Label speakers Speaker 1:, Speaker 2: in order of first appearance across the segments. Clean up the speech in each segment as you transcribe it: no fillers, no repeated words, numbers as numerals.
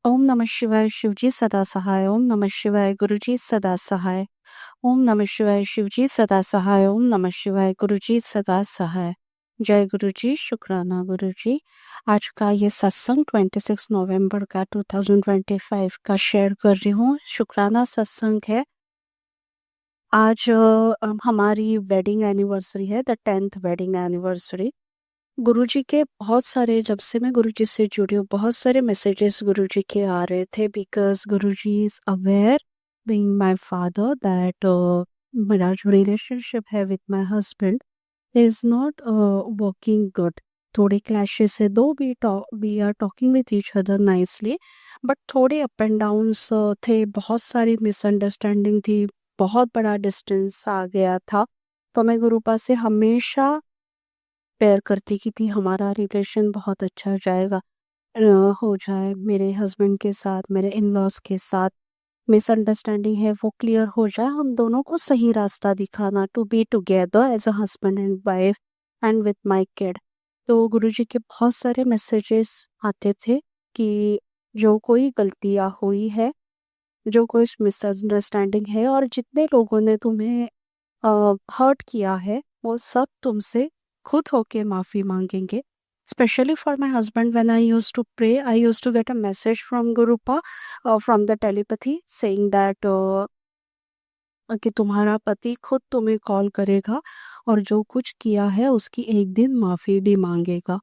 Speaker 1: ओम नमः शिवाय शिवजी सदा सहाय। ओम नमः शिवाय गुरुजी सदा सहाय। ओम नमः शिवाय शिवजी सदा सहाय। ओम नमः शिवाय गुरुजी सदा सहाय। जय गुरुजी, शुक्राना गुरुजी। आज का ये सत्संग 26 नवंबर का 2025 का शेयर कर रही हूँ। शुक्राना सत्संग है। आज हमारी वेडिंग एनिवर्सरी है, द 10th वेडिंग एनिवर्सरी। गुरुजी के बहुत सारे, जब से मैं गुरुजी से जुड़ी हूँ, बहुत सारे मैसेजेस गुरुजी के आ रहे थे, because Guruji is aware being my father that मेरा जो रिलेशनशिप है with my husband is not working good. थोड़े क्लैशेस है, though we are talking with each other nicely, but थोड़े अप एंड डाउन्स थे, बहुत सारी मिसअंडरस्टैंडिंग थी, बहुत बड़ा डिस्टेंस आ गया था। तो मैं गुरुपा से हमेशा प्रेयर करती कि थी हमारा रिलेशन बहुत अच्छा जाएगा, हो जाए मेरे हस्बैंड के साथ, मेरे इन लॉज के साथ। मिसअंडरस्टैंडिंग है वो क्लियर हो जाए, हम दोनों को सही रास्ता दिखाना, to be together as a husband and wife and with my kid. तो गुरुजी के बहुत सारे मैसेजेस आते थे कि जो कोई गलतियाँ हुई है, जो कोई मिसअंडरस्टैंडिंग है, और जितने लोगों ने तुम्हें हर्ट किया है, वो सब तुमसे खुद होके माफ़ी मांगेंगे। Especially for my husband, when I used to pray, I used to get a message from Gurupa, from the telepathy, saying that कि तुम्हारा पति खुद तुम्हें कॉल करेगा और जो कुछ किया है उसकी एक दिन माफ़ी भी मांगेगा।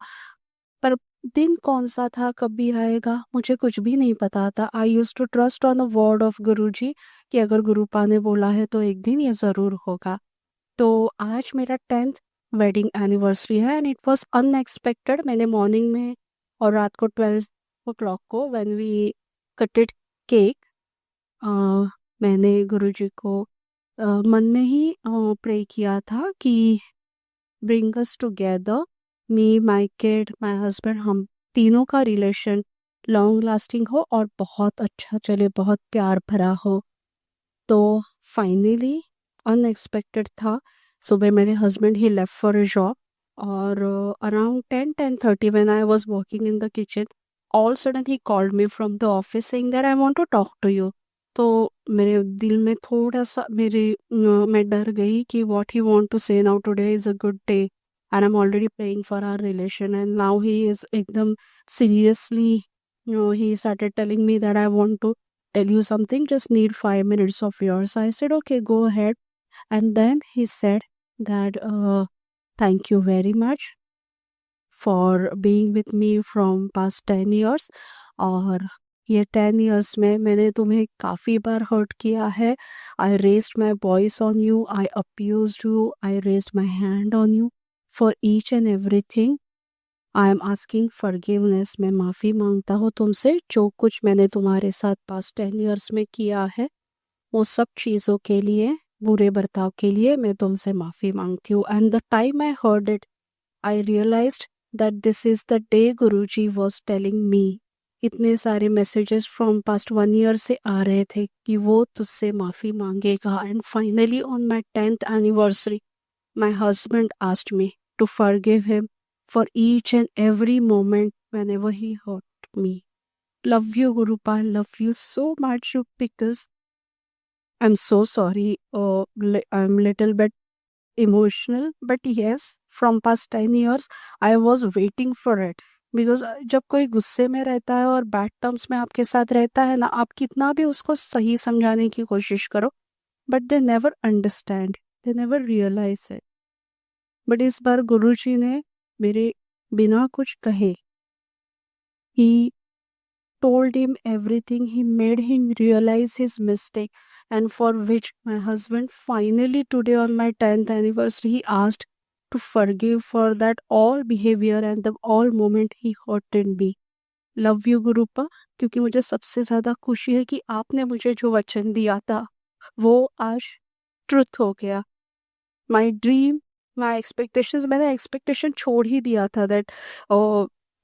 Speaker 1: पर दिन कौन सा था, कभी आएगा, मुझे कुछ भी नहीं पता था। I used to trust on a word of Guruji कि अगर गुरुपा ने बोला है तो एक दिन ये ज़रूर होगा। तो आज मेरा 10th वेडिंग एनिवर्सरी है एंड इट वाज अनएक्सपेक्टेड। मैंने मॉर्निंग में और रात को 12 o'clock को व्हेन वी कटेड केक, मैंने गुरुजी को मन में ही प्रे किया था कि bring us together, me, my kid, my husband, हम तीनों का रिलेशन लॉन्ग लास्टिंग हो और बहुत अच्छा चले, बहुत प्यार भरा हो। तो फाइनली अनएक्सपेक्टेड था। सुबह मेरे husband he left for a job, और around 10:30 when I was working in the kitchen, all sudden he called me from the office saying that I want to talk to you. तो मेरे दिल में थोड़ा सा मैं डर गई कि what he want to say now, today is a good day and I am already praying for our relation and now he is एकदम seriously, he started telling me that I want to tell you something, just need 5 minutes of yours. I said, okay, go ahead. And then he said that, thank you very much for being with me from past 10 years. और ये 10 years में मैंने तुम्हें काफ़ी बार hurt किया है। I raised my voice on you, I abused you, I raised my hand on you for each and everything. I am asking forgiveness, मैं माफ़ी मांगता हूँ तुमसे, जो कुछ मैंने तुम्हारे साथ पास्ट 10 years में किया है, वो सब चीज़ों के लिए, बुरे बर्ताव के लिए मैं तुमसे माफ़ी मांगती हूँ। And the time I heard it, I realised that this is the day Guruji was telling me. इतने सारे मैसेजेस फ्रॉम पास्ट 1 year से आ रहे थे कि वो तुझसे माफ़ी मांगेगा। And finally on my 10th anniversary, my husband asked me to forgive him for each and every moment whenever he hurt me. Love you, Gurupa. Love you so much because I'm so sorry. I'm little bit emotional, but yes, from past 10 years, I was waiting for it. Because जब कोई गुस्से में रहता है और bad terms में आपके साथ रहता है ना, आप कितना भी उसको सही समझाने की कोशिश करो, but they never understand, they never realise it. But इस बार गुरुजी ने मेरे बिना कुछ कहे, he told him everything, he made him realize his mistake, and for which my husband finally today on my 10th anniversary, he asked to forgive for that all behavior and the all moment he hurted me. Love you Gurupa, क्योंकि मुझे सबसे ज़्यादा खुशी है कि आपने मुझे जो वचन दिया था वो आज ट्रुथ हो गया। माई ड्रीम, माई एक्सपेक्टेशंस, मैंने एक्सपेक्टेशन छोड़ ही दिया था that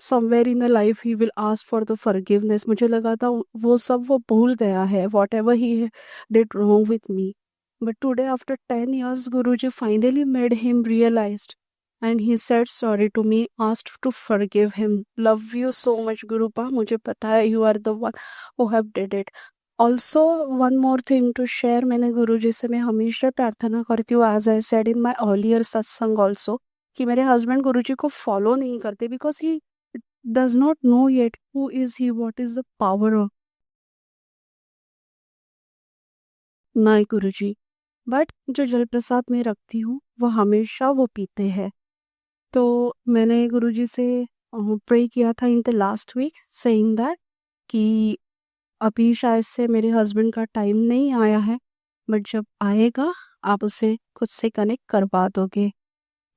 Speaker 1: somewhere in the life he will ask for the forgiveness. मुझे लगा था वो सब वो भूल गया है, whatever he did wrong with me. But today after 10 years, Guruji finally made him realised and he said sorry to me, asked to forgive him. Love you so much, Gurupa. मुझे पता है you are the one who have did it. Also, one more thing to share. मैंने गुरुजी से मैं हमेशा प्रार्थना करती हूँ, as I said in my earlier सत्संग also, कि मेरे हस्बैंड गुरुजी को फॉलो नहीं करते because he does not know yet who is he, what is the power of my Guruji. But जो जल प्रसाद में रखती हूँ वो हमेशा वो पीते हैं. तो मैंने गुरुजी से प्रे किया था in the last week saying that कि अभी शायद से मेरे हस्बैंड का टाइम नहीं आया है, बट जब आएगा आप उसे खुद से कनेक्ट करवा दोगे.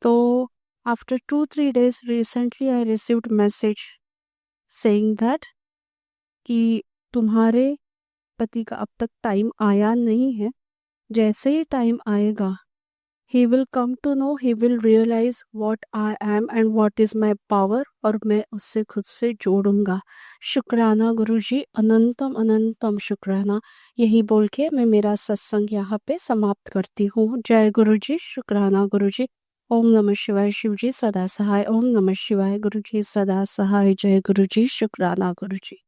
Speaker 1: तो after 2-3 days recently I received message saying that कि तुम्हारे पति का अब तक टाइम आया नहीं है, जैसे ही टाइम आएगा he will come to know, he will realize what I am and what is my power, और मैं उससे खुद से जोड़ूंगा. शुक्राना गुरुजी, अनंतम अनंतम शुक्राना. यही बोल के मैं मेरा सत्संग यहाँ पे समाप्त करती हूँ. जय गुरुजी, शुक्राना गुरुजी. ओम नमः शिवाय. शिवजी सदा सहाय. ओम नमः शिवाय. गुरुजी सदा सहाय. जय गुरुजी, शुक्राना गुरुजी.